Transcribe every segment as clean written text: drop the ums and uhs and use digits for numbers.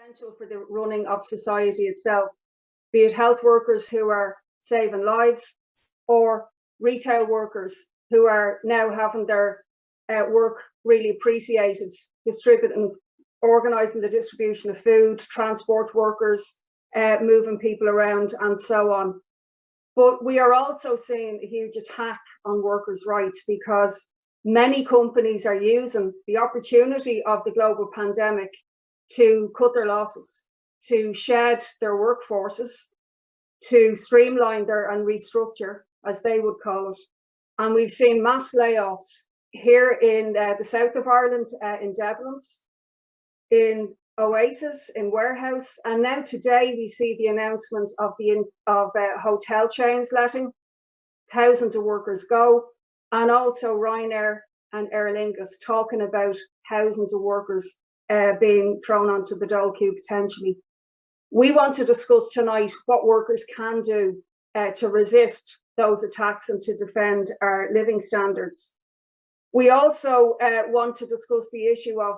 essential for the running of society itself, be it health workers who are saving lives or retail workers who are now having their work really appreciated, distributing, organising the distribution of food, transport workers, moving people around and so on. But we are also seeing a huge attack on workers' rights because many companies are using the opportunity of the global pandemic to cut their losses, to shed their workforces, to streamline their and restructure, as they would call it. And we've seen mass layoffs here in the south of Ireland, in Devlin's, in Oasis, in Warehouse, and now today we see the announcement of hotel chains letting thousands of workers go, and also Ryanair and Aer Lingus talking about thousands of workers being thrown onto the dole queue potentially. We want to discuss tonight what workers can do to resist those attacks and to defend our living standards. We also want to discuss the issue of,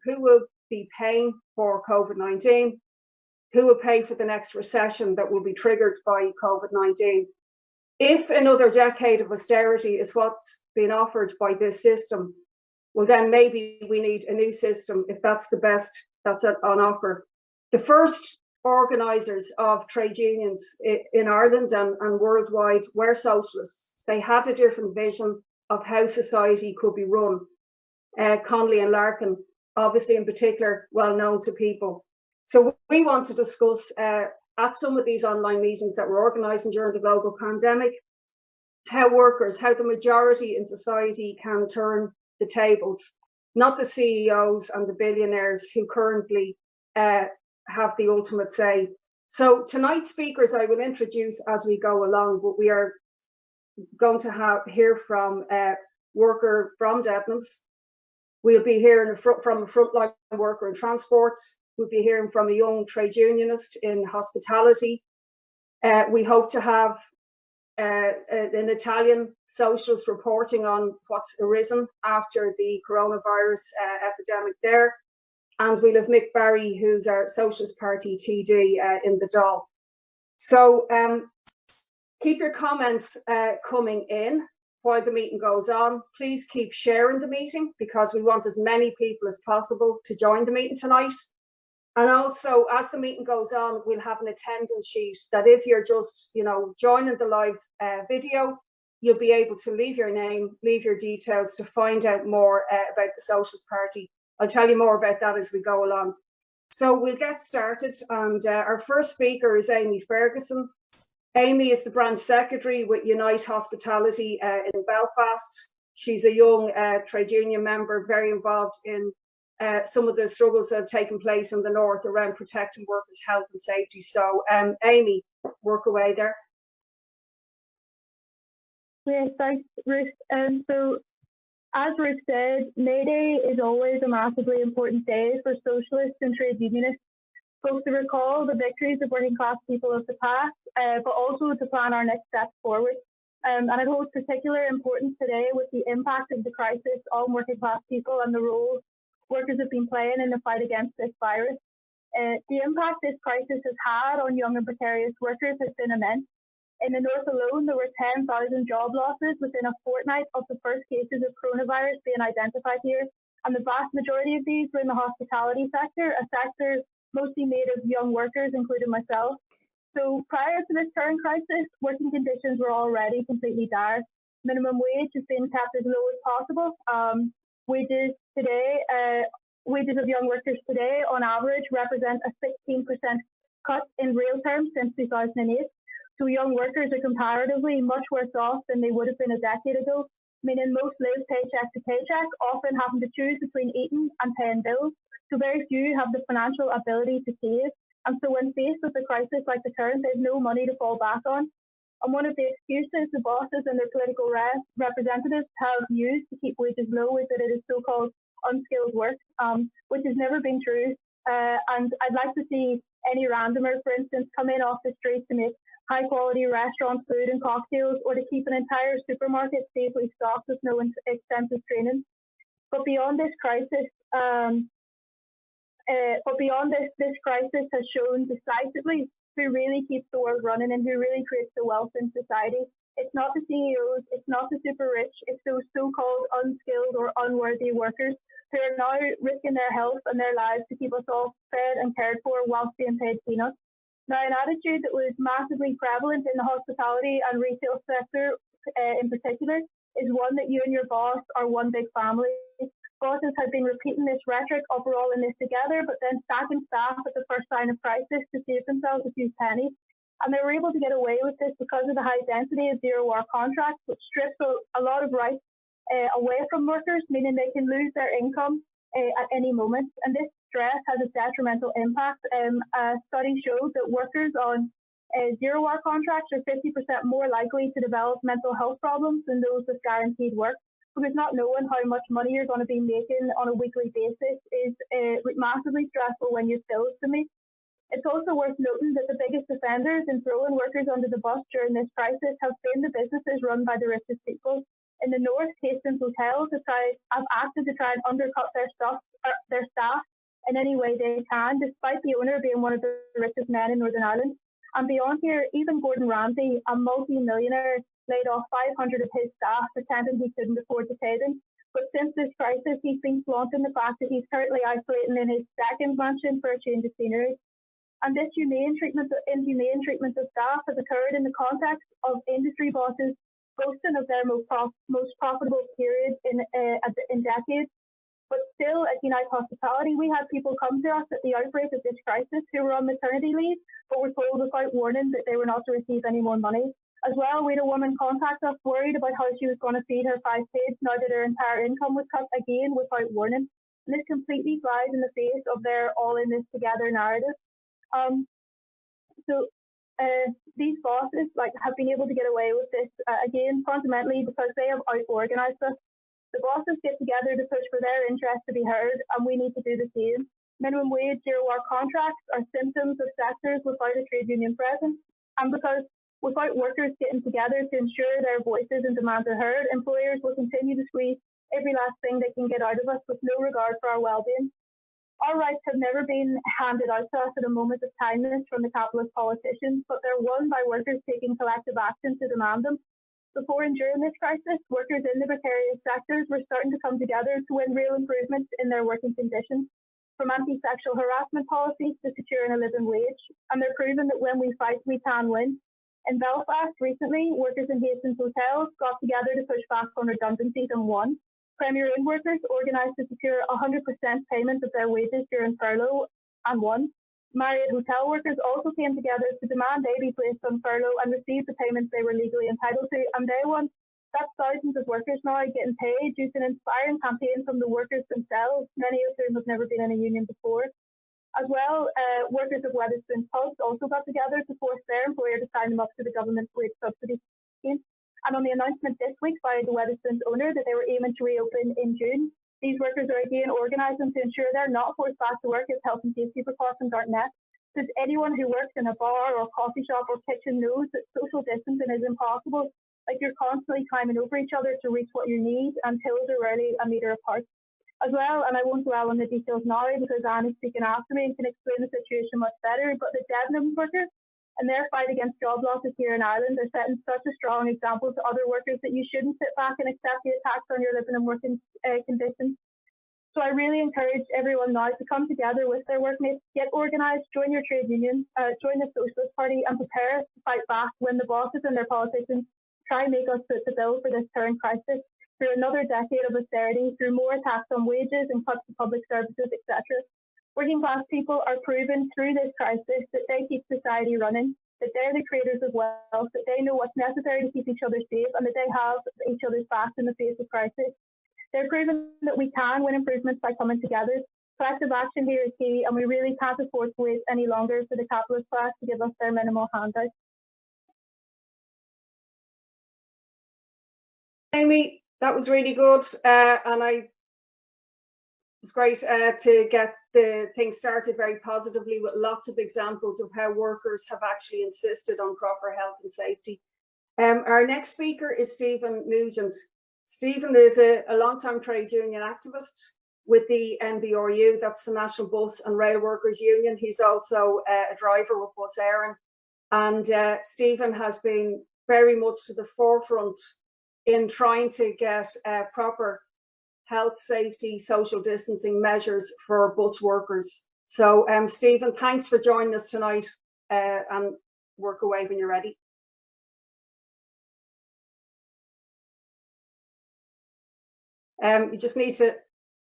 who will be paying for COVID-19, who will pay for the next recession that will be triggered by COVID-19. If another decade of austerity is what's been offered by this system, well, then maybe we need a new system if that's the best that's on offer. The first organisers of trade unions in Ireland and worldwide were socialists. They had a different vision of how society could be run. Connolly and Larkin, obviously in particular, well known to people. So we want to discuss at some of these online meetings that we're organising during the global pandemic, how the majority in society can turn the tables, not the CEOs and the billionaires who currently have the ultimate say. So tonight's speakers I will introduce as we go along, but we are going to hear from a worker from Devlin's. We'll be hearing from a frontline worker in transport. We'll be hearing from a young trade unionist in hospitality. We hope to have an Italian socialist reporting on what's arisen after the coronavirus epidemic there. And we'll have Mick Barry, who's our Socialist Party TD in the Dáil. So keep your comments coming in while the meeting goes on. Please keep sharing the meeting because we want as many people as possible to join the meeting tonight. And also, as the meeting goes on, we'll have an attendance sheet that if you're just, joining the live video, you'll be able to leave your name, leave your details to find out more about the Socialist Party. I'll tell you more about that as we go along. So we'll get started. And our first speaker is Amy Ferguson. Amy is the branch secretary with Unite Hospitality in Belfast. She's a young trade union member, very involved in some of the struggles that have taken place in the north around protecting workers' health and safety. So, Amy, work away there. Yeah, thanks, Ruth. So, as Ruth said, May Day is always a massively important day for socialists and trade unionists, both to recall the victories of working class people of the past, but also to plan our next steps forward. And it holds particular importance today with the impact of the crisis on working class people and the role workers have been playing in the fight against this virus. The impact this crisis has had on young and precarious workers has been immense. In the north alone, there were 10,000 job losses within a fortnight of the first cases of coronavirus being identified here. And the vast majority of these were in the hospitality sector, a sector mostly made of young workers, including myself. So prior to this current crisis, working conditions were already completely dire. Minimum wage has been kept as low as possible. Wages of young workers today, on average, represent a 16% cut in real terms since 2008. So young workers are comparatively much worse off than they would have been a decade ago, meaning most live paycheck to paycheck, often having to choose between eating and paying bills. So very few have the financial ability to save. And so when faced with a crisis like the current, there's no money to fall back on. And one of the excuses the bosses and their political representatives have used to keep wages low is that it is so-called unskilled work, which has never been true. And I'd like to see any randomer, for instance, come in off the street to make high-quality restaurant food and cocktails, or to keep an entire supermarket safely stocked with no extensive training. But beyond this crisis, But beyond this, this crisis has shown decisively who really keeps the world running and who really creates the wealth in society. It's not the CEOs, it's not the super rich, it's those so-called unskilled or unworthy workers who are now risking their health and their lives to keep us all fed and cared for whilst being paid peanuts. Now, an attitude that was massively prevalent in the hospitality and retail sector in particular is one that you and your boss are one big family. Bosses have been repeating this rhetoric of we're all in this together, but then sacking staff at the first sign of crisis to save themselves a few pennies. And they were able to get away with this because of the high density of zero-hour contracts, which strips a lot of rights away from workers, meaning they can lose their income at any moment. And this stress has a detrimental impact. A study showed that workers on zero-hour contracts are 50% more likely to develop mental health problems than those with guaranteed work, because not knowing how much money you're going to be making on a weekly basis is massively stressful when your bills to meet. It's also worth noting that the biggest offenders in throwing workers under the bus during this crisis have been the businesses run by the richest people. In the north, Hastings Hotels have acted to try and undercut their staff in any way they can, despite the owner being one of the richest men in Northern Ireland. And beyond here, even Gordon Ramsay, a multi-millionaire, laid off 500 of his staff, pretending he couldn't afford to pay them. But since this crisis, he's been flaunting the fact that he's currently isolating in his second mansion for a change of scenery. And this inhumane treatment of staff has occurred in the context of industry bosses boasting of their most profitable period in decades. But still, at Unite Hospitality, we had people come to us at the outbreak of this crisis who were on maternity leave, but were told without warning that they were not to receive any more money. As well, we had a woman contact us worried about how she was going to feed her 5 kids now that her entire income was cut again without warning. And this completely flies in the face of their all in this together narrative. These bosses have been able to get away with this again fundamentally because they have out-organised us. The bosses get together to push for their interests to be heard, and we need to do the same. Minimum wage, zero-hour contracts are symptoms of sectors without a trade union presence, and because without workers getting together to ensure their voices and demands are heard, employers will continue to squeeze every last thing they can get out of us with no regard for our well-being. Our rights have never been handed out to us at a moment of kindness from the capitalist politicians, but they're won by workers taking collective action to demand them. Before and during this crisis, workers in the precarious sectors were starting to come together to win real improvements in their working conditions, from anti-sexual harassment policies to securing a living wage, and they're proving that when we fight, we can win. In Belfast recently, workers in Hastings Hotels got together to push back on redundancies and won. Premier Inn workers organised to secure 100% payment of their wages during furlough and won. Marriott hotel workers also came together to demand they be placed on furlough and receive the payments they were legally entitled to, and they won. That's thousands of workers now getting paid due to an inspiring campaign from the workers themselves, many of whom have never been in a union before. As well, workers of Wetherspoons pubs also got together to force their employer to sign them up to the government's wage subsidy scheme. And on the announcement this week by the Wetherspoons owner that they were aiming to reopen in June, these workers are again organising to ensure they're not forced back to work if health and safety precautions aren't met. Because anyone who works in a bar or coffee shop or kitchen knows that social distancing is impossible. Like, you're constantly climbing over each other to reach what you need, and tills are rarely a metre apart. As well, and I won't dwell on the details now because Anne is speaking after me and can explain the situation much better, but the Debenhams workers and their fight against job losses here in Ireland are setting such a strong example to other workers that you shouldn't sit back and accept the attacks on your living and working conditions. So I really encourage everyone now to come together with their workmates, get organised, join your trade union, join the Socialist Party, and prepare to fight back when the bosses and their politicians try and make us foot the bill for this current crisis, through another decade of austerity, through more tax on wages and cuts to public services, etc. Working class people are proven through this crisis that they keep society running, that they're the creators of wealth, that they know what's necessary to keep each other safe, and that they have each other's backs in the face of crisis. They're proven that we can win improvements by coming together. Collective action here is key, and we really can't afford to wait any longer for the capitalist class to give us their minimal handout. Amy, that was really good, and it was great to get the thing started very positively with lots of examples of how workers have actually insisted on proper health and safety. Our next speaker is Stephen Nugent. Stephen is a long-time trade union activist. with the NBRU, that's the National Bus and Rail Workers Union. He's also a driver with Bus Éireann. And Stephen has been very much to the forefront in trying to get proper health, safety, social distancing measures for bus workers. So Stephen, thanks for joining us tonight, and work away when you're ready. You just need to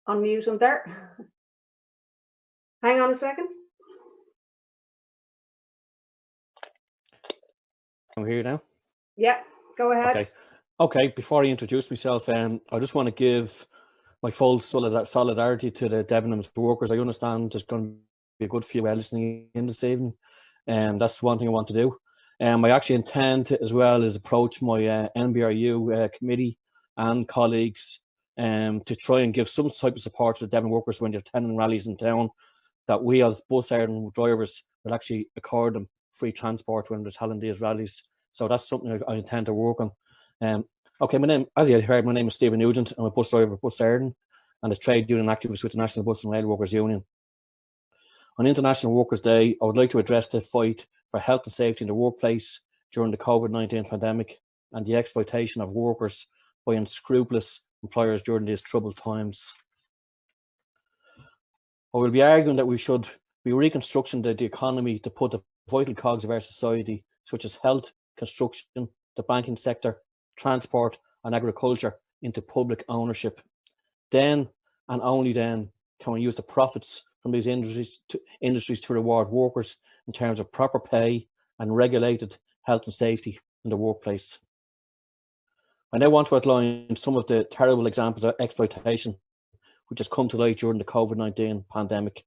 unmute him there. Hang on a second. I'm here now. Yeah, go ahead. Okay. Before I introduce myself, I just want to give my full solidarity to the Debenhams workers. I understand there's going to be a good few listening in this evening, and that's one thing I want to do. I actually intend to, as well as approach my NBRU committee and colleagues to try and give some type of support to the Debenhams workers when they're attending rallies in town, that we as Bus Éireann drivers will actually accord them free transport when they're telling these rallies. So that's something I intend to work on. Okay, as you heard, my name is Stephen Nugent. I'm a bus driver for Bus Éireann and a trade union activist with the National Bus and Rail Workers Union. On International Workers' Day, I would like to address the fight for health and safety in the workplace during the COVID-19 pandemic and the exploitation of workers by unscrupulous employers during these troubled times. I will be arguing that we should be reconstructing the economy to put the vital cogs of our society, such as health, construction, the banking sector, transport and agriculture, into public ownership. Then and only then can we use the profits from these industries to reward workers in terms of proper pay and regulated health and safety in the workplace. I now want to outline some of the terrible examples of exploitation which has come to light during the COVID-19 pandemic.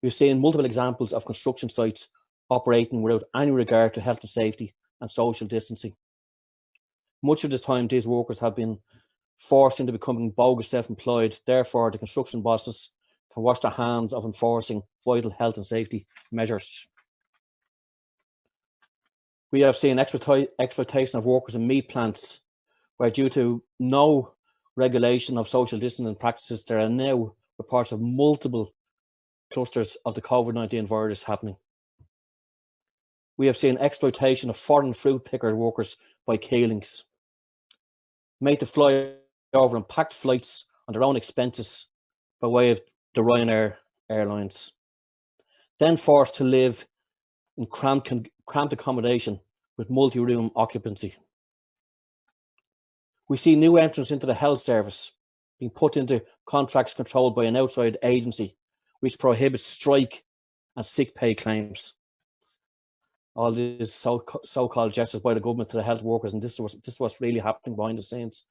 We've seen multiple examples of construction sites operating without any regard to health and safety and social distancing. Much of the time, these workers have been forced into becoming bogus self-employed. Therefore, the construction bosses can wash their hands of enforcing vital health and safety measures. We have seen exploitation of workers in meat plants, where due to no regulation of social distancing practices, there are now reports of multiple clusters of the COVID-19 virus happening. We have seen exploitation of foreign fruit picker workers by Keelings, made to fly over on packed flights on their own expenses by way of the Ryanair Airlines, then forced to live in cramped accommodation with multi-room occupancy. We see new entrants into the health service being put into contracts controlled by an outside agency, which prohibits strike and sick pay claims. All these so-called gestures by the government to the health workers, and this is what's really happening behind the scenes.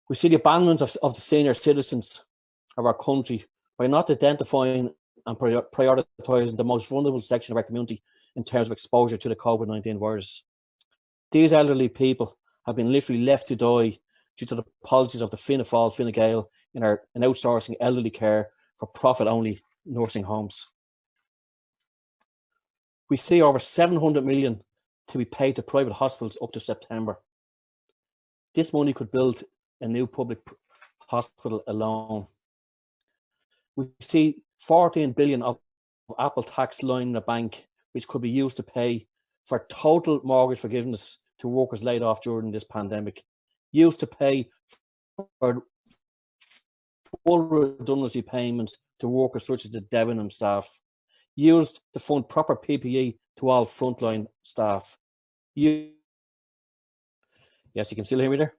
We see the abandonment of the senior citizens of our country by not identifying and prioritising the most vulnerable section of our community in terms of exposure to the COVID-19 virus. These elderly people have been literally left to die due to the policies of the Fianna Fáil, Fine Gael in outsourcing elderly care for profit-only nursing homes. We see over 700 million to be paid to private hospitals up to September. This money could build a new public hospital alone. We see 14 billion of Apple tax lying in the bank, which could be used to pay for total mortgage forgiveness to workers laid off during this pandemic, used to pay for full redundancy payments to workers such as the Debenhams staff, used to fund proper PPE to all frontline staff. Yes, you can still hear me there?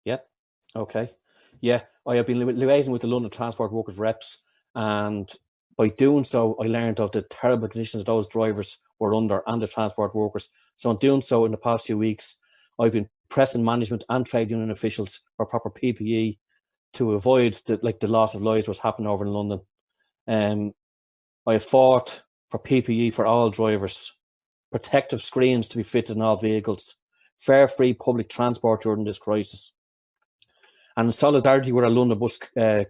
Yeah, okay. Yeah, I have been liaising with the London Transport Workers reps, and by doing so, I learned of the terrible conditions those drivers were under and the transport workers. So in doing so in the past few weeks, I've been pressing management and trade union officials for proper PPE to avoid the loss of lives was happening over in London. I have fought for PPE for all drivers, protective screens to be fitted in all vehicles, fare free public transport during this crisis. And in solidarity with our London Bus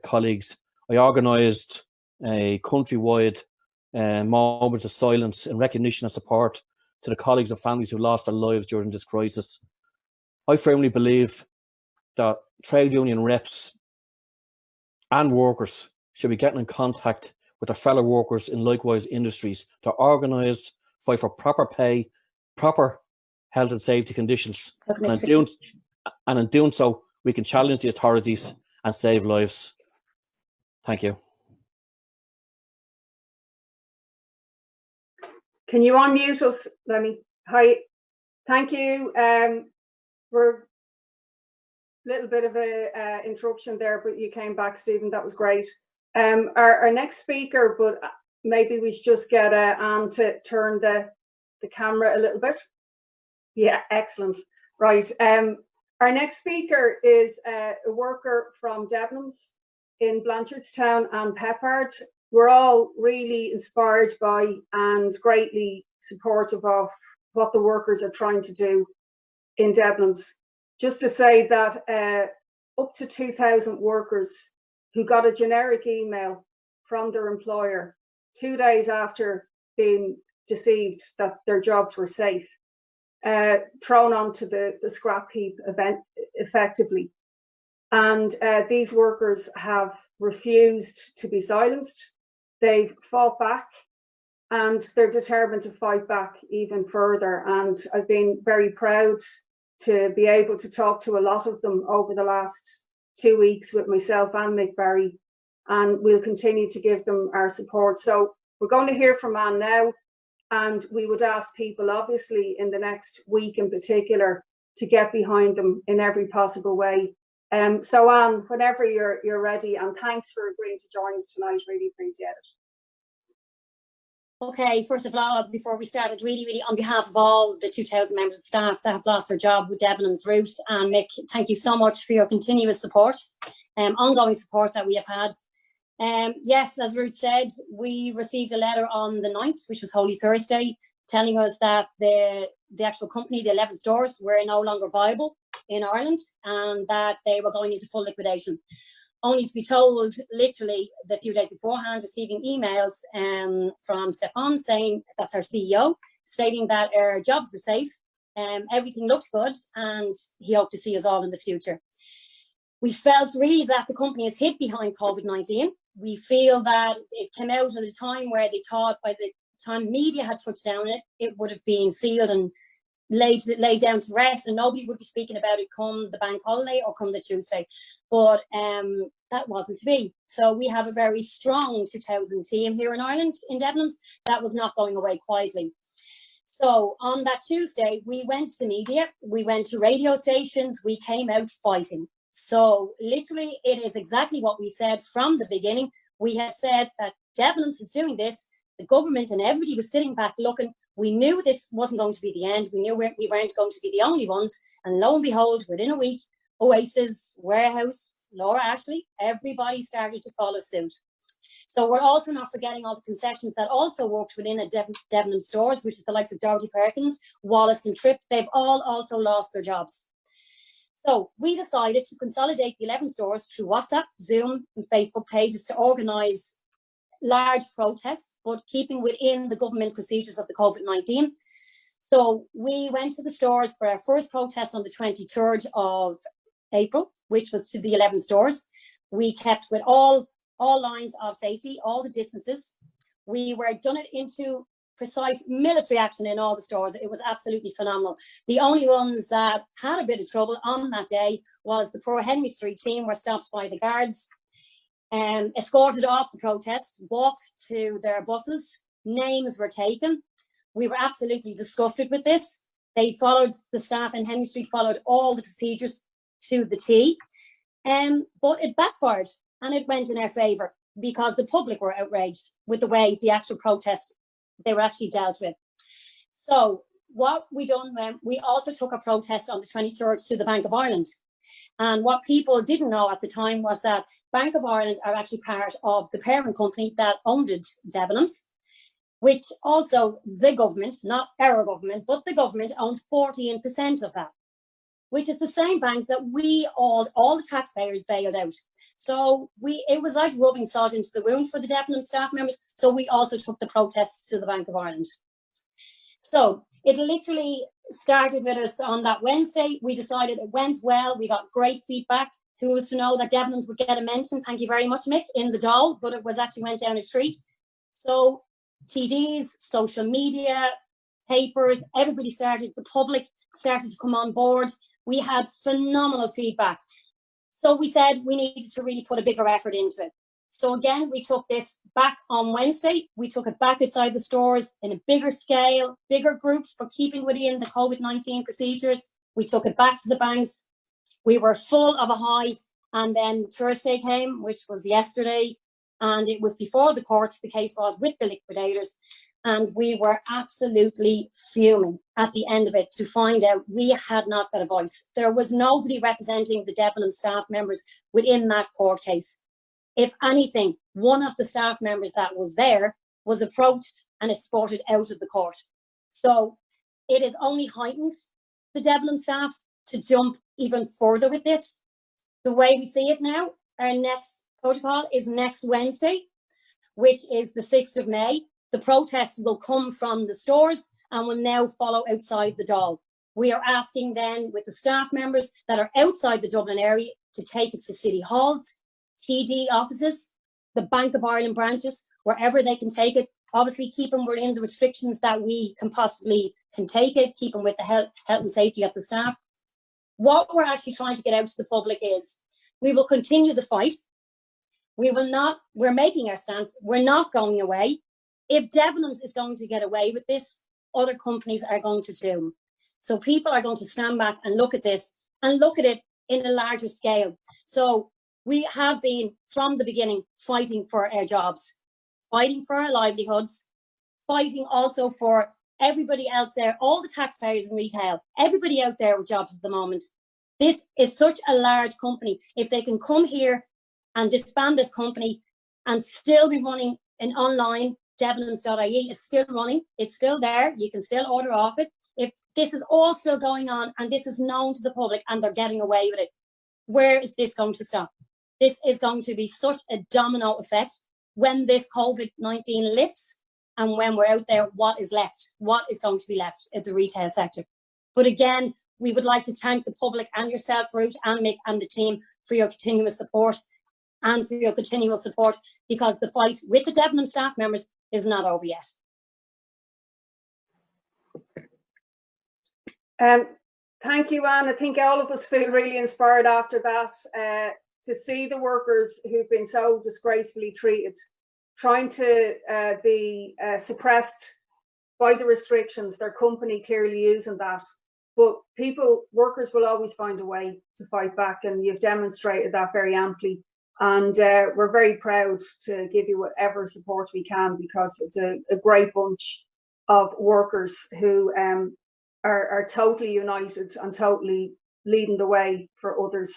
colleagues, I organised a countrywide moment of silence in recognition and support to the colleagues and families who lost their lives during this crisis. I firmly believe that trade union reps and workers should be getting in contact with their fellow workers in likewise industries to organise, fight for proper pay, proper health and safety conditions. And in doing so, we can challenge the authorities and save lives. Thank you. Can you unmute us, Lemmy? Hi, thank you. We're a little bit of a interruption there, but you came back, Stephen. That was great. Our next speaker, but maybe we should just get Anne to turn the camera a little bit. Yeah, excellent. Right. Our next speaker is a worker from Debenhams in Blanchardstown and Peppard. We're all really inspired by and greatly supportive of what the workers are trying to do in Debenhams. Just to say that up to 2,000 workers who got a generic email from their employer 2 days after being deceived that their jobs were safe, thrown onto the scrap heap event effectively. And these workers have refused to be silenced. They've fought back and they're determined to fight back even further. And I've been very proud to be able to talk to a lot of them over the last 2 weeks with myself and Mick Barry, and we'll continue to give them our support. So we're going to hear from Anne now, and we would ask people, obviously, in the next week in particular, to get behind them in every possible way. So Anne, whenever you're ready, and thanks for agreeing to join us tonight, really appreciate it. Okay, first of all, before we started, really on behalf of all the 2,000 members of staff that have lost their job with Debenhams Route, and Mick, thank you so much for your continuous support, ongoing support that we have had. Yes, as Ruth said, we received a letter on the 9th, which was Holy Thursday, telling us that the actual company, the 11 stores, were no longer viable in Ireland and that they were going into full liquidation. Only to be told, literally, the few days beforehand, receiving emails from Stefan saying, that's our CEO, stating that our jobs were safe, everything looked good, and he hoped to see us all in the future. We felt really that the company is hid behind COVID-19. We feel that it came out at a time where they thought by the time media had touched down it would have been sealed and laid down to rest, and nobody would be speaking about it come the bank holiday or come the Tuesday. But that wasn't to be. So we have a very strong 2,000 team here in Ireland, in Debenhams, that was not going away quietly. So on that Tuesday, we went to media, we went to radio stations, we came out fighting. So literally, it is exactly what we said from the beginning. We had said that Debenhams is doing this. The government and everybody was sitting back looking. We knew this wasn't going to be the end. We knew we weren't going to be the only ones. And lo and behold, within a week, Oasis, Warehouse, Laura Ashley, everybody started to follow suit. So we're also not forgetting all the concessions that also worked within a Debenhams stores, which is the likes of Dorothy Perkins, Wallace and Tripp. They've all also lost their jobs. So we decided to consolidate the 11 stores through WhatsApp, Zoom and Facebook pages to organise large protests, but keeping within the government procedures of the COVID-19. So we went to the stores for our first protest on the 23rd of April, which was to the 11 stores. We kept with all lines of safety, all the distances. We were done it into precise military action in all the stores. It was absolutely phenomenal. The only ones that had a bit of trouble on that day was the poor Henry Street team were stopped by the guards, escorted off the protest, walked to their buses, names were taken. We were absolutely disgusted with this. They followed, the staff in Henry Street followed all the procedures to the T, but it backfired and it went in our favour because the public were outraged with the way the actual protest, they were actually dealt with. So what we done, we also took a protest on the 23rd to the Bank of Ireland. And what people didn't know at the time was that Bank of Ireland are actually part of the parent company that owned Debenhams, which also the government, not our government, but the government owns 14% of that, which is the same bank that we all the taxpayers bailed out. So it was like rubbing salt into the wound for the Debenhams staff members. So we also took the protests to the Bank of Ireland. So it literally, started with us on that Wednesday. We decided it went well. We got great feedback. Who was to know that Debenhams would get a mention? Thank you very much, Mick, in the Dáil, but it was actually went down a treat. So TDs, social media, papers, everybody started, the public started to come on board. We had phenomenal feedback. So we said we needed to really put a bigger effort into it. So again, we took this back on Wednesday. We took it back outside the stores in a bigger scale, bigger groups, but keeping within the COVID-19 procedures. We took it back to the banks. We were full of a high, and then Thursday came, which was yesterday, and it was before the courts, the case was with the liquidators, and we were absolutely fuming at the end of it to find out we had not got a voice. There was nobody representing the Debenhams staff members within that court case. If anything, one of the staff members that was there was approached and escorted out of the court. So it has only heightened the Debenhams staff to jump even further with this. The way we see it now, our next protocol is next Wednesday, which is the 6th of May. The protests will come from the stores and will now follow outside the Dáil. We are asking then with the staff members that are outside the Dublin area to take it to city halls, TD offices, the Bank of Ireland branches, wherever they can take it. Obviously, keep them within the restrictions that we can possibly take it, keep them with the health and safety of the staff. What we're actually trying to get out to the public is we will continue the fight. We're making our stance. We're not going away. If Debenhams is going to get away with this, other companies are going to too. So people are going to stand back and look at this and look at it in a larger scale. So we have been, from the beginning, fighting for our jobs, fighting for our livelihoods, fighting also for everybody else there, all the taxpayers in retail, everybody out there with jobs at the moment. This is such a large company. If they can come here and disband this company and still be running an online, Debenhams.ie is still running, it's still there, you can still order off it. If this is all still going on and this is known to the public and they're getting away with it, where is this going to stop? This is going to be such a domino effect when this COVID-19 lifts and when we're out there, what is left? What is going to be left in the retail sector? But again, we would like to thank the public and yourself, Ruth and Mick and the team for your continuous support and for your continual support, because the fight with the Debenhams staff members is not over yet. Thank you, Anne. I think all of us feel really inspired after that to see the workers who've been so disgracefully treated, trying to be suppressed by the restrictions, their company clearly using that. But workers will always find a way to fight back, and you've demonstrated that very amply. And we're very proud to give you whatever support we can, because it's a great bunch of workers who are totally united and totally leading the way for others.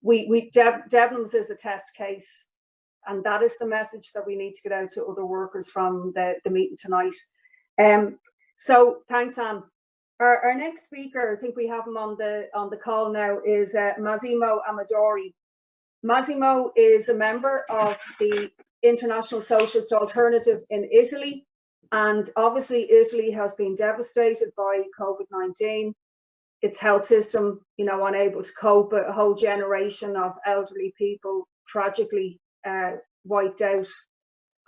Debenhams is a test case, and that is the message that we need to get out to other workers from the meeting tonight. So thanks, Anne. Our next speaker, I think we have him on the call now, is Massimo Amadori. Massimo is a member of the International Socialist Alternative in Italy, and obviously Italy has been devastated by COVID-19. Its health system, unable to cope, a whole generation of elderly people tragically wiped out,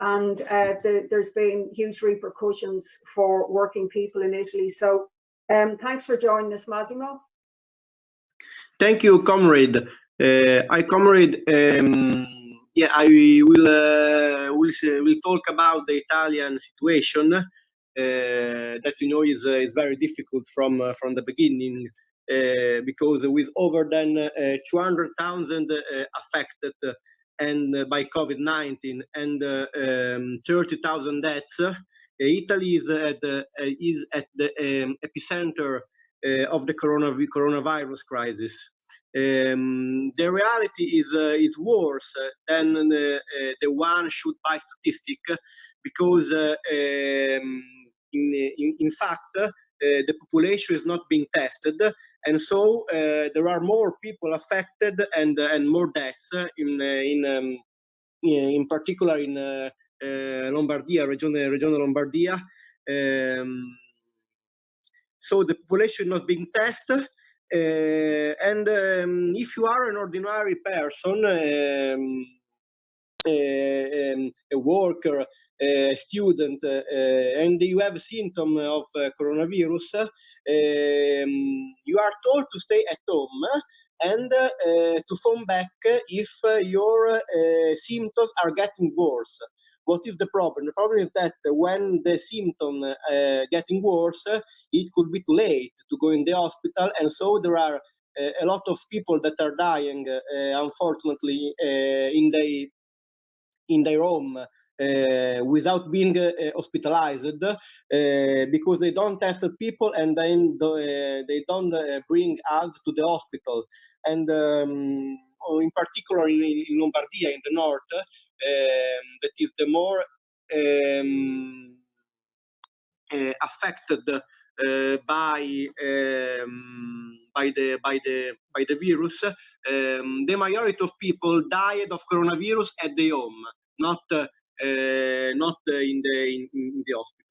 and there's been huge repercussions for working people in Italy. So thanks for joining us, Massimo. Thank you, comrade. I will talk about the Italian situation that is very difficult from the beginning, because with over than 200,000 affected and by COVID-19 and 30,000 deaths, Italy is at the epicenter of the coronavirus crisis. The reality is worse than the one shown by statistic, because in fact the population is not being tested, and so there are more people affected and more deaths in particular in Lombardia, Regione Lombardia. so the population not being tested. And if you are an ordinary person, a worker, a student, and you have symptoms of coronavirus, you are told to stay at home and to phone back if your symptoms are getting worse. What is the problem? The problem is that when the symptom getting worse, it could be too late to go in the hospital, and so there are a lot of people that are dying, unfortunately, in their home without being hospitalized because they don't test people, and then they don't bring us to the hospital. And in particular in Lombardia, in the north, that is the more affected by the virus. The majority of people died of coronavirus at their home, not in the hospital.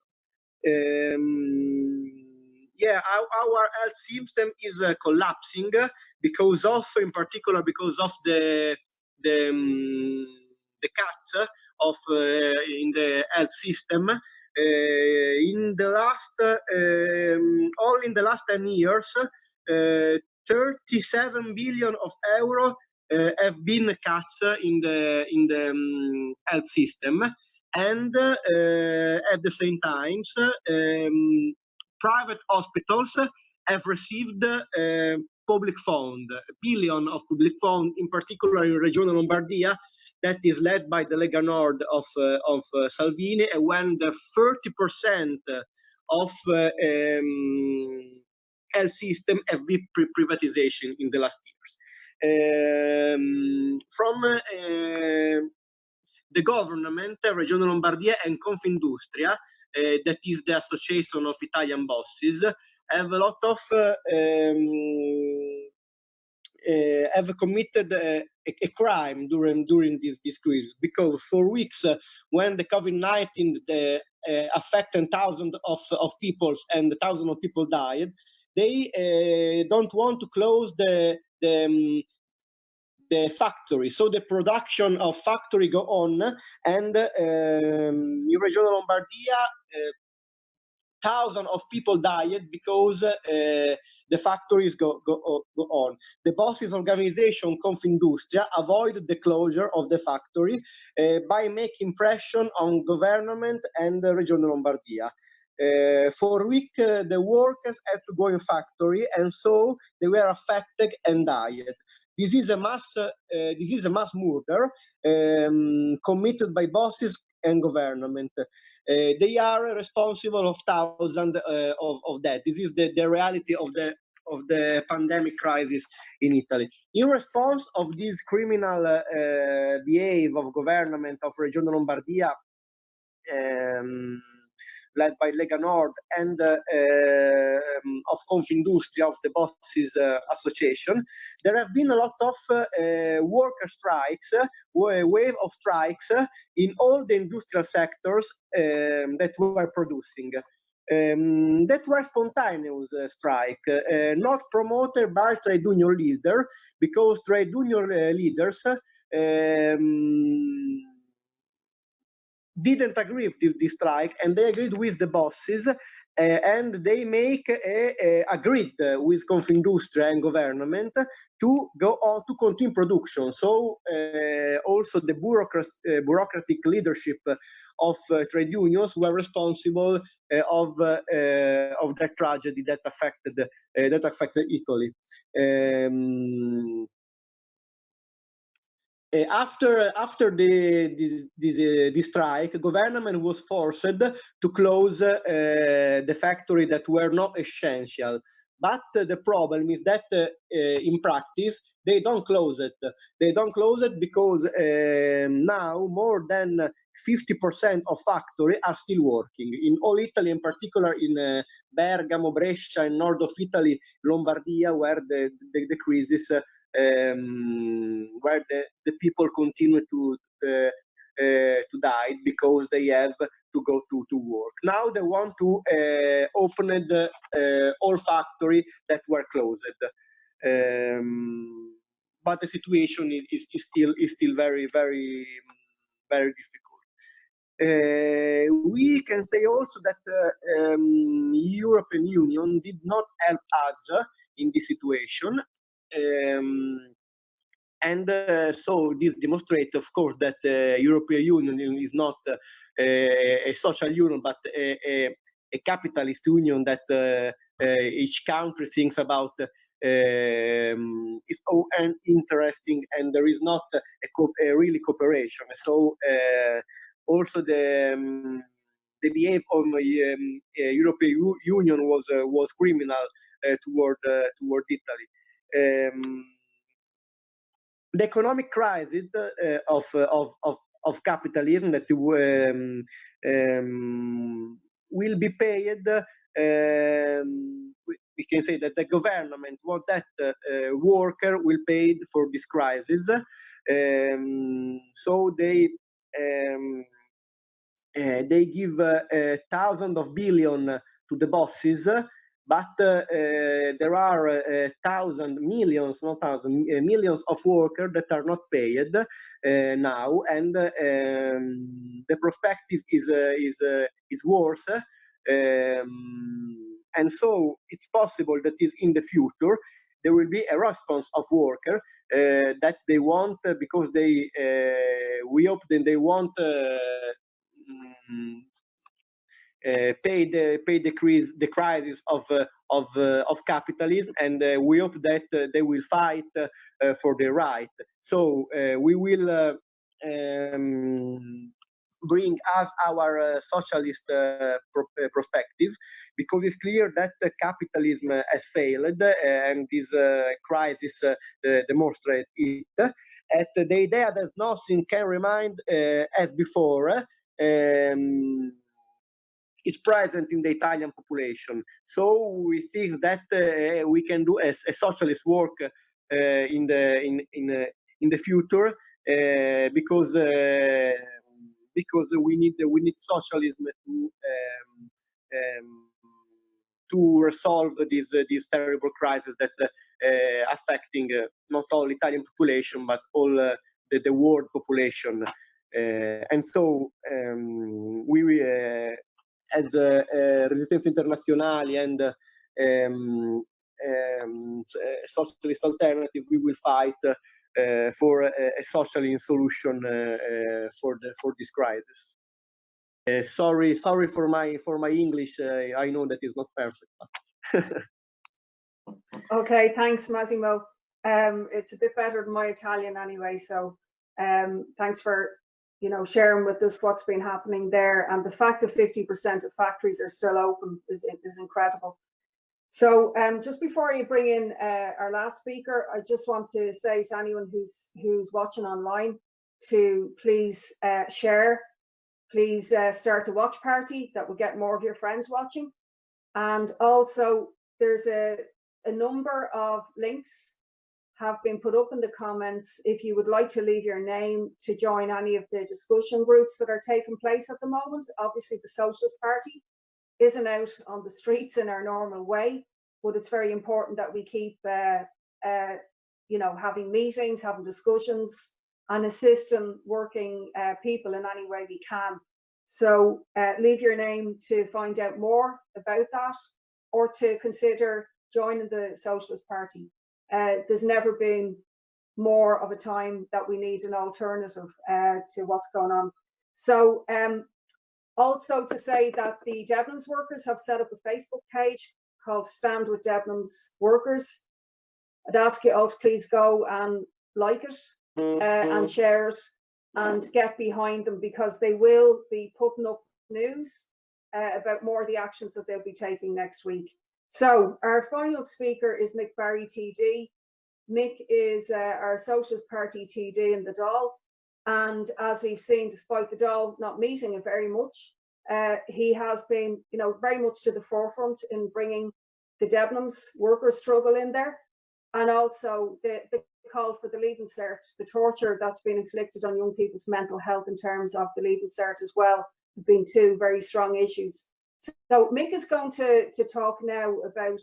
Yeah, our health system is collapsing because of, in particular, because of the cuts of in the health system. In the last, only in the last 10 years, 37 billion of euro have been cuts in the health system, and at the same time, private hospitals have received public fund, billion of public fund, in particular in Regione Lombardia, that is led by the Lega Nord of Salvini, and when the 30% of health system have been privatization in the last years. From the government, Regione Lombardia and Confindustria, that is the association of Italian bosses, have a lot of have committed a crime during this crisis, because for weeks when the COVID-19 affected thousands of people and thousands of people died, they don't want to close the factory, so the production of factory go on, and in Regione Lombardia thousands of people died because the factories go on. The bosses organization Confindustria avoided the closure of the factory by making pressure on government and the Regione Lombardia. For a week, the workers had to go in factory, and so they were affected and died. This is a mass murder committed by bosses and government. They are responsible of thousands of deaths. This is the reality of the pandemic crisis in Italy. In response of this criminal behavior of government of Regione Lombardia, led by Lega Nord, and of Confindustria, of the bosses association, there have been a lot of worker strikes, wave of strikes in all the industrial sectors that were producing. That were spontaneous strike, not promoted by trade union leaders, because trade union leaders didn't agree with this strike, and they agreed with the bosses, and they make agreed with Confindustria and government to go on to continue production. So also the bureaucratic leadership of trade unions were responsible of that tragedy that affected Italy. After this strike, government was forced to close the factory that were not essential. But the problem is that in practice they don't close it. They don't close it because now more than 50% of factories are still working in all Italy, in particular in Bergamo, Brescia, and north of Italy, Lombardia, where the crisis. Where the people continue to die because they have to go to work. Now they want to open the all factory that were closed. But the situation is still very difficult. We can say also that European Union did not help us in this situation, and so this demonstrates, of course, that European Union is not a social union, but a capitalist union that each country thinks about its own interesting, and there is not a really cooperation. So also the behavior of European Union was criminal toward Italy. The economic crisis of capitalism that will be paid. We can say that the government want that worker will pay for this crisis. So they give thousands of billion to the bosses, but there are millions of workers that are not paid now, and the perspective is worse. And so it's possible that in the future there will be a response of workers that they want, because we hope that they want pay the crisis of capitalism, and we hope that they will fight for their right. So we will bring us our socialist perspective, because it's clear that capitalism has failed, and this crisis demonstrates it. And the idea that nothing can remain as before is present in the Italian population. So we think that we can do a socialist work in the future, because we need socialism to resolve this terrible crisis that affecting not all Italian population but all the world population. And so we as Resistenza Internazionale and socialist alternative, we will fight for a socialist solution for this crisis. Sorry for my English. I know that is not perfect. Okay, thanks, Massimo. It's a bit better than my Italian anyway. So thanks for sharing with us what's been happening there, and the fact that 50% of factories are still open is incredible. So just before you bring in our last speaker, I just want to say to anyone who's watching online to please share, please start a watch party that will get more of your friends watching. And also there's a number of links have been put up in the comments if you would like to leave your name to join any of the discussion groups that are taking place at the moment. Obviously the Socialist Party isn't out on the streets in our normal way, but it's very important that we keep having meetings, having discussions, and assisting working people in any way we can. So leave your name to find out more about that, or to consider joining the Socialist Party. There's never been more of a time that we need an alternative to what's going on. So also to say that the Debenhams workers have set up a Facebook page called Stand with Debenhams Workers. I'd ask you all to please go and like it and share it and get behind them, because they will be putting up news about more of the actions that they'll be taking next week. So our final speaker is Mick Barry TD. Mick is our Socialist Party TD in the Dáil, and as we've seen, despite the Dáil not meeting it very much, he has been, very much to the forefront in bringing the Debenhams workers' struggle in there, and also the call for the Leaving Cert, the torture that's been inflicted on young people's mental health in terms of the Leaving Cert as well, have been two very strong issues. So Mick is going to talk now about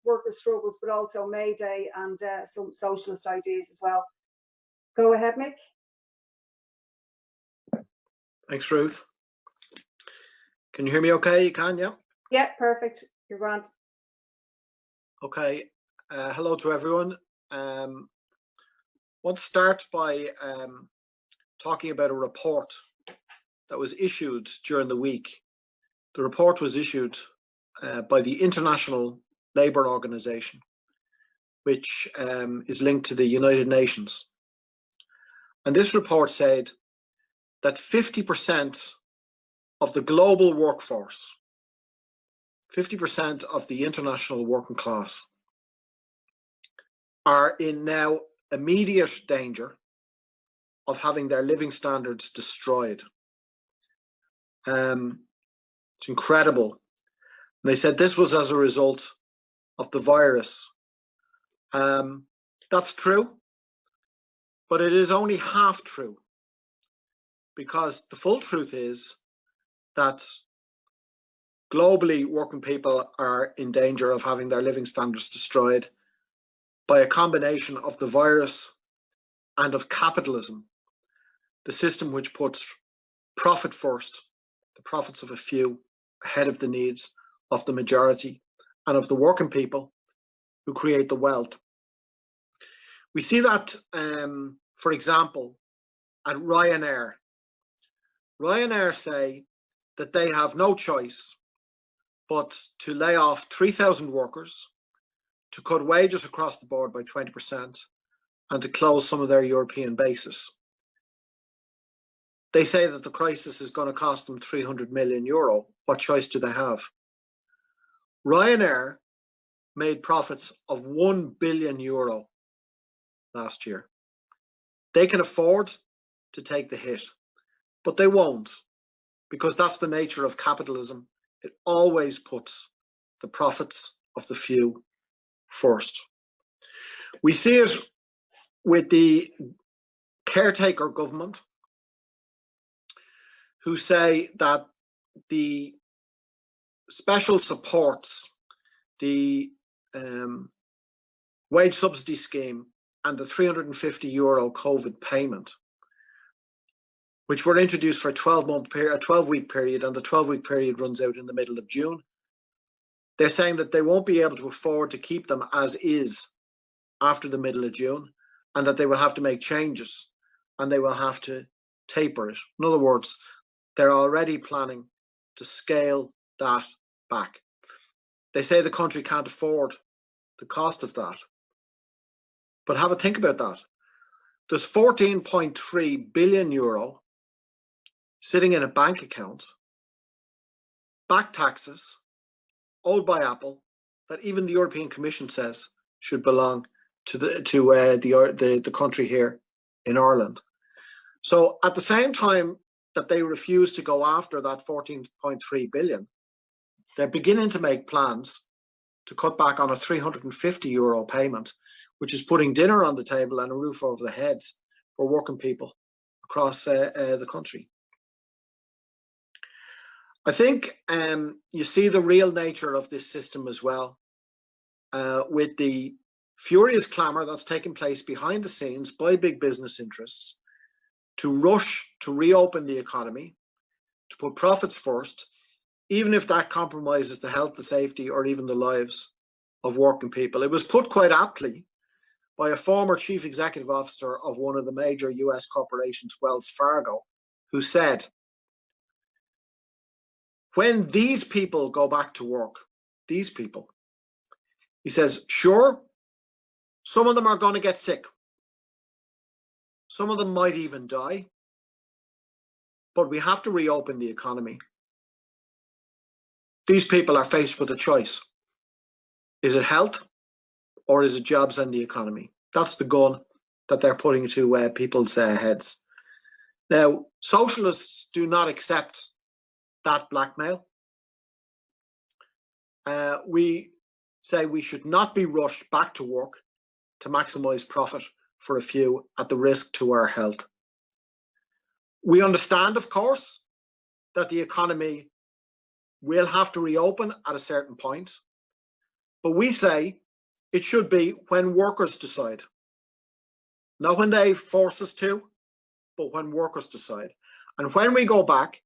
worker struggles, but also May Day and some socialist ideas as well. Go ahead, Mick. Thanks, Ruth. Can you hear me okay? You can, yeah? Yeah, perfect. You're grand. Okay. Hello to everyone. I want to start by talking about a report that was issued during the week. The report was issued by the International Labour Organization, which is linked to the United Nations. And this report said that 50% of the global workforce, 50% of the international working class, are in now immediate danger of having their living standards destroyed. It's incredible. And they said this was as a result of the virus. That's true, but it is only half true, because the full truth is that globally working people are in danger of having their living standards destroyed by a combination of the virus and of capitalism, the system which puts profit first, the profits of a few ahead of the needs of the majority and of the working people who create the wealth. We see that, for example, at Ryanair. Ryanair say that they have no choice but to lay off 3,000 workers, to cut wages across the board by 20%, and to close some of their European bases. They say that the crisis is going to cost them 300 million euro. What choice do they have? Ryanair made profits of 1 billion euro last year. They can afford to take the hit, but they won't, because that's the nature of capitalism. It always puts the profits of the few first. We see it with the caretaker government, who say that the special supports, the wage subsidy scheme and the 350 euro COVID payment, which were introduced for a 12-week period, and the 12-week period runs out in the middle of June. They're saying that they won't be able to afford to keep them as is after the middle of June, and that they will have to make changes and they will have to taper it. In other words, they're already planning to scale that back. They say the country can't afford the cost of that. But have a think about that. There's 14.3 billion euro sitting in a bank account, back taxes, owed by Apple, that even the European Commission says should belong to the country here in Ireland. So at the same time that they refuse to go after that 14.3 billion, they're beginning to make plans to cut back on a 350 euro payment, which is putting dinner on the table and a roof over the heads for working people across the country. I think you see the real nature of this system as well, with the furious clamour that's taking place behind the scenes by big business interests to rush to reopen the economy, to put profits first, even if that compromises the health, the safety, or even the lives of working people. It was put quite aptly by a former chief executive officer of one of the major US corporations, Wells Fargo, who said, when these people go back to work, these people, he says, sure, some of them are going to get sick. Some of them might even die. But we have to reopen the economy. These people are faced with a choice. Is it health or is it jobs and the economy? That's the gun that they're putting to people's heads. Now, socialists do not accept that blackmail. We say we should not be rushed back to work to maximise profit for a few at the risk to our health. We understand, of course, that the economy will have to reopen at a certain point, but we say it should be when workers decide. Not when they force us to, but when workers decide. And when we go back,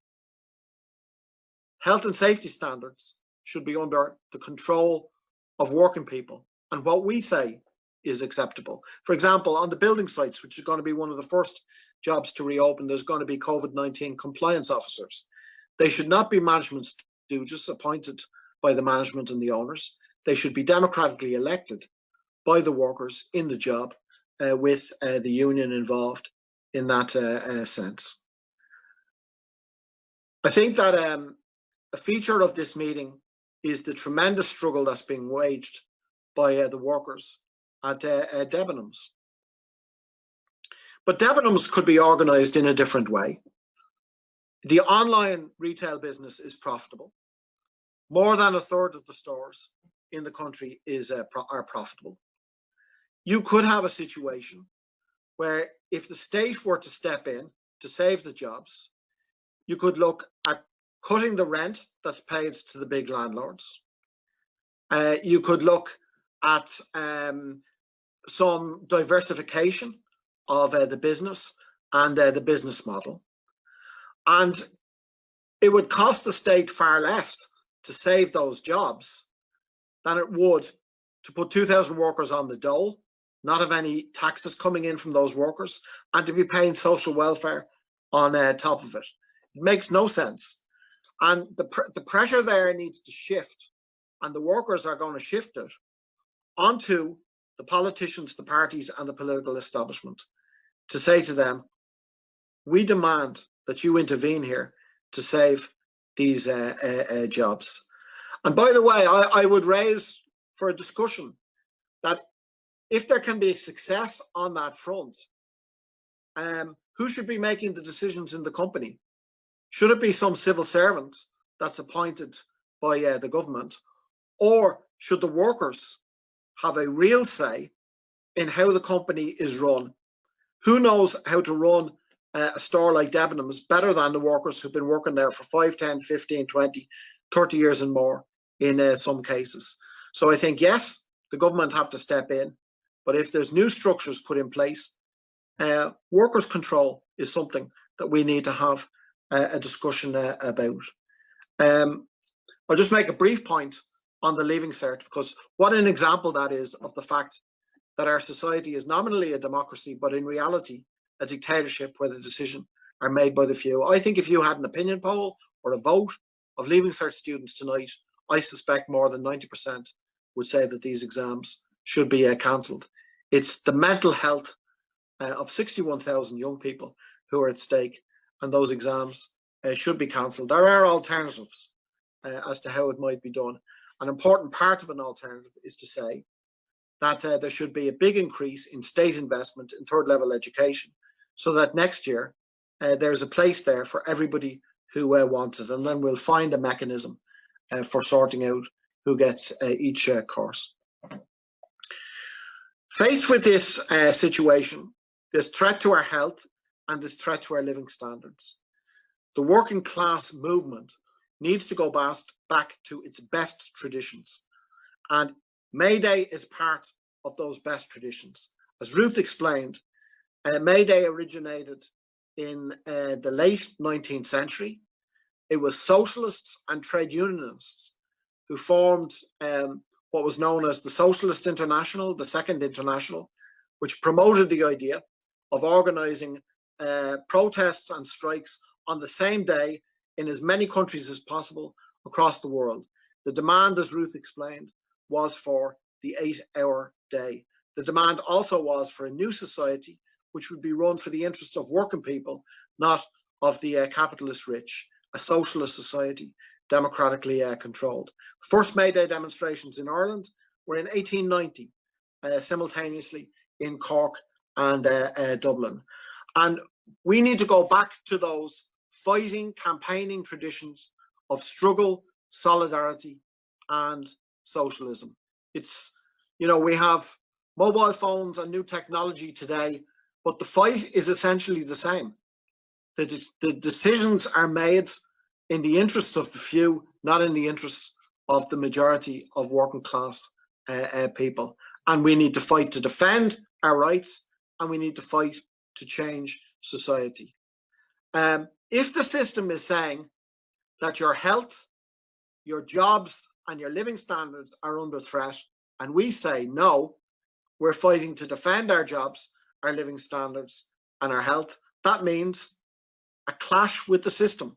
health and safety standards should be under the control of working people and what we say is acceptable. For example, on the building sites, which is going to be one of the first jobs to reopen, there's going to be COVID-19 compliance officers. They should not be management stooges appointed by the management and the owners. They should be democratically elected by the workers in the job, with the union involved in that sense. I think that a feature of this meeting is the tremendous struggle that's being waged by the workers at Debenhams. But Debenhams could be organised in a different way. The online retail business is profitable. More than a third of the stores in the country are profitable. You could have a situation where if the state were to step in to save the jobs, you could look at cutting the rent that's paid to the big landlords. You could look at some diversification of the business and the business model. And it would cost the state far less to save those jobs than it would to put 2,000 workers on the dole, not have any taxes coming in from those workers, and to be paying social welfare on top of it. It makes no sense. And the pressure there needs to shift, and the workers are going to shift it onto the politicians, the parties, and the political establishment to say to them, we demand that you intervene here to save these jobs. And by the way, I would raise for a discussion that if there can be a success on that front, who should be making the decisions in the company? Should it be some civil servant that's appointed by the government, or should the workers have a real say in how the company is run? Who knows how to run a store like Debenhams better than the workers who've been working there for 5, 10, 15, 20, 30 years and more in some cases? So I think, yes, the government have to step in, but if there's new structures put in place, workers' control is something that we need to have a discussion about. I'll just make a brief point on the Leaving Cert, because what an example that is of the fact that our society is nominally a democracy, but in reality, a dictatorship where the decisions are made by the few. I think if you had an opinion poll or a vote of Leaving Cert students tonight, I suspect more than 90% would say that these exams should be cancelled. It's the mental health of 61,000 young people who are at stake, and those exams should be cancelled. There are alternatives as to how it might be done. An important part of an alternative is to say that there should be a big increase in state investment in third level education, so that next year there's a place there for everybody who wants it, and then we'll find a mechanism for sorting out who gets each course. Faced with this situation, this threat to our health and this threat to our living standards, the working class movement needs to go back to its best traditions. And May Day is part of those best traditions. As Ruth explained, May Day originated in the late 19th century. It was socialists and trade unionists who formed what was known as the Socialist International, the Second International, which promoted the idea of organising protests and strikes on the same day in as many countries as possible across the world. The demand, as Ruth explained, was for the 8-hour day. The demand also was for a new society which would be run for the interests of working people, not of the capitalist rich, a socialist society, democratically controlled. First May Day demonstrations in Ireland were in 1890, simultaneously in Cork and Dublin. And we need to go back to those fighting, campaigning traditions of struggle, solidarity, and socialism. It's, you know, we have mobile phones and new technology today, but the fight is essentially the same. The decisions are made in the interests of the few, not in the interests of the majority of working class people. And we need to fight to defend our rights, and we need to fight to change society. If the system is saying that your health, your jobs, and your living standards are under threat, and we say no, we're fighting to defend our jobs, our living standards, and our health, that means a clash with the system,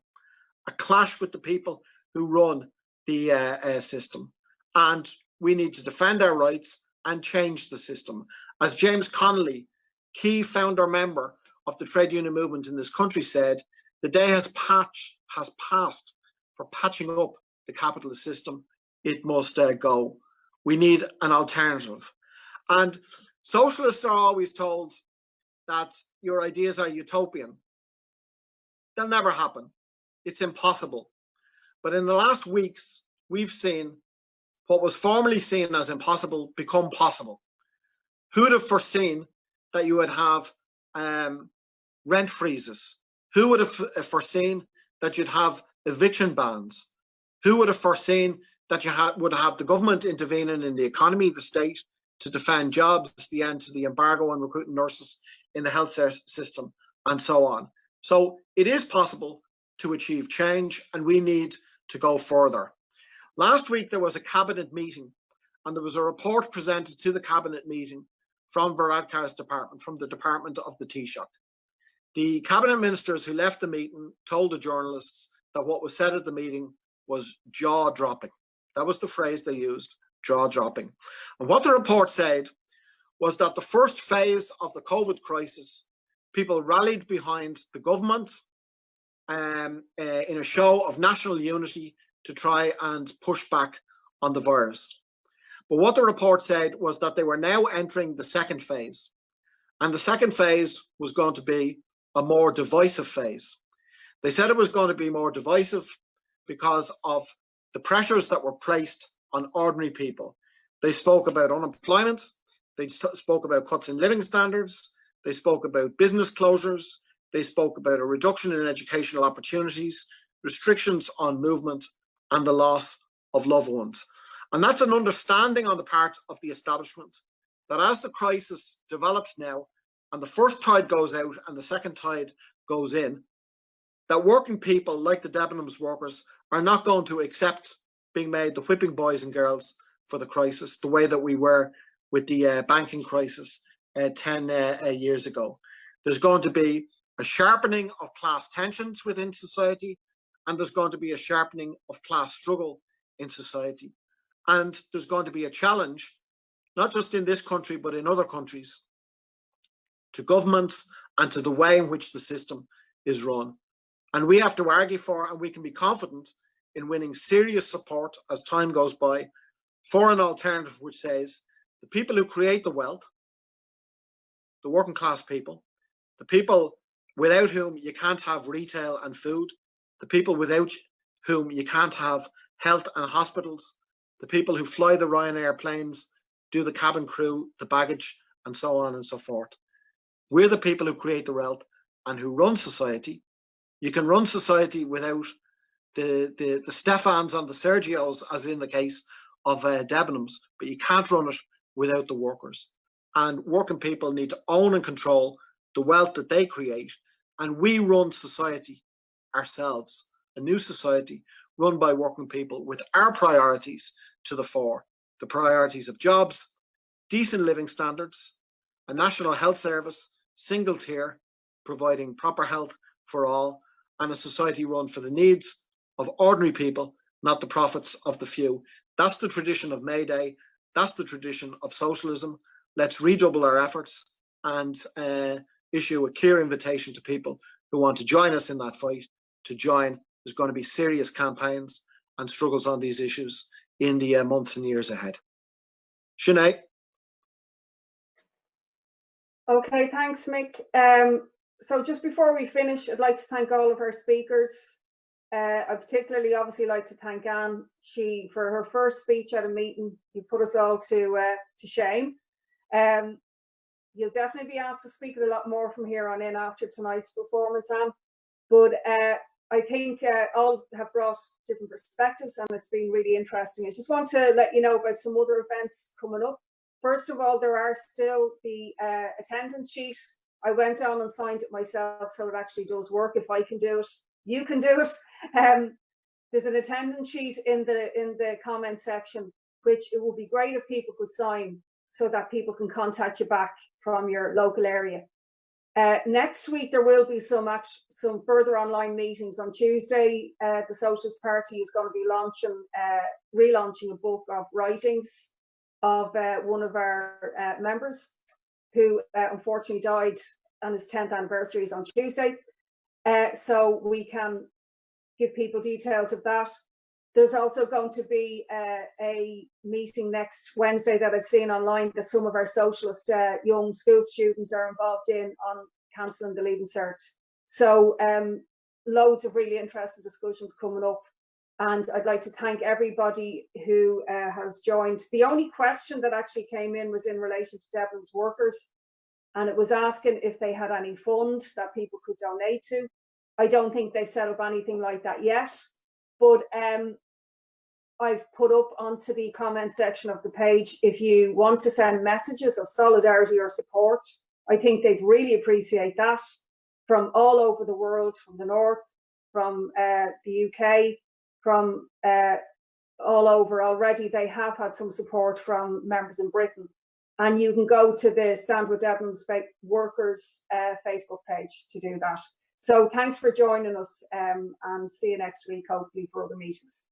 a clash with the people who run the system. And we need to defend our rights and change the system. As James Connolly, key founder member of the trade union movement in this country, said, the day has passed for patching up the capitalist system. It must go. We need an alternative. And socialists are always told that your ideas are utopian. They'll never happen. It's impossible. But in the last weeks, we've seen what was formerly seen as impossible become possible. Who would have foreseen that you would have rent freezes? Who would have foreseen that you'd have eviction bans? Who would have foreseen that you would have the government intervening in the economy, the state, to defend jobs, the end to the embargo on recruiting nurses in the health system, and so on? So it is possible to achieve change, and we need to go further. Last week, there was a cabinet meeting, and there was a report presented to the cabinet meeting from Varadkar's department, from the department of the Taoiseach. The cabinet ministers who left the meeting told the journalists that what was said at the meeting was jaw-dropping. That was the phrase they used, jaw-dropping. And what the report said was that the first phase of the COVID crisis, people rallied behind the government in a show of national unity to try and push back on the virus. But what the report said was that they were now entering the second phase. And the second phase was going to be a more divisive phase. They said it was going to be more divisive because of the pressures that were placed on ordinary people. They spoke about unemployment. They spoke about cuts in living standards. They spoke about business closures. They spoke about a reduction in educational opportunities, restrictions on movement, and the loss of loved ones. And that's an understanding on the part of the establishment that as the crisis develops now, and the first tide goes out and the second tide goes in, that working people like the Debenhams workers are not going to accept being made the whipping boys and girls for the crisis, the way that we were with the banking crisis 10 years ago. There's going to be a sharpening of class tensions within society, and there's going to be a sharpening of class struggle in society. And there's going to be a challenge, not just in this country, but in other countries, to governments and to the way in which the system is run. And we have to argue for, and we can be confident in winning serious support as time goes by, for an alternative which says the people who create the wealth, the working class people, the people without whom you can't have retail and food, the people without whom you can't have health and hospitals, the people who fly the Ryanair planes, do the cabin crew, the baggage, and so on and so forth. We're the people who create the wealth and who run society. You can run society without the Stefans and the Sergios, as in the case of Debenhams, but you can't run it without the workers. And working people need to own and control the wealth that they create. And we run society ourselves, a new society run by working people with our priorities to the fore, the priorities of jobs, decent living standards, a national health service, single tier, providing proper health for all, and a society run for the needs of ordinary people, not the profits of the few. That's the tradition of May Day. That's the tradition of socialism. Let's redouble our efforts and issue a clear invitation to people who want to join us in that fight to join. There's going to be serious campaigns and struggles on these issues in the months and years ahead. Sinead. Okay, thanks, Mick. So just before we finish, I'd like to thank all of our speakers. I particularly obviously like to thank Anne. She, for her first speech at a meeting, you put us all to shame. You'll definitely be asked to speak a lot more from here on in after tonight's performance, Anne. But I think all have brought different perspectives, and it's been really interesting. I just want to let you know about some other events coming up. First of all, there are still the attendance sheet. I went on and signed it myself, so it actually does work. If I can do it, you can do it. There's an attendance sheet in the comment section, which it would be great if people could sign so that people can contact you back from your local area. Next week, there will be some further online meetings. On Tuesday, the Socialist Party is going to be relaunching a book of writings of one of our members who unfortunately died on his 10th anniversary is on Tuesday. So we can give people details of that. There's also going to be a meeting next Wednesday that I've seen online that some of our socialist young school students are involved in on cancelling the Leaving Cert. So loads of really interesting discussions coming up. And I'd like to thank everybody who has joined. The only question that actually came in was in relation to Debenhams workers. And it was asking if they had any fund that people could donate to. I don't think they've set up anything like that yet. But I've put up onto the comment section of the page, if you want to send messages of solidarity or support, I think they'd really appreciate that from all over the world, from the north, from the UK, from all over already. They have had some support from members in Britain. And you can go to the Stand With Debenhams Workers Facebook page to do that. So thanks for joining us and see you next week, hopefully, for other meetings.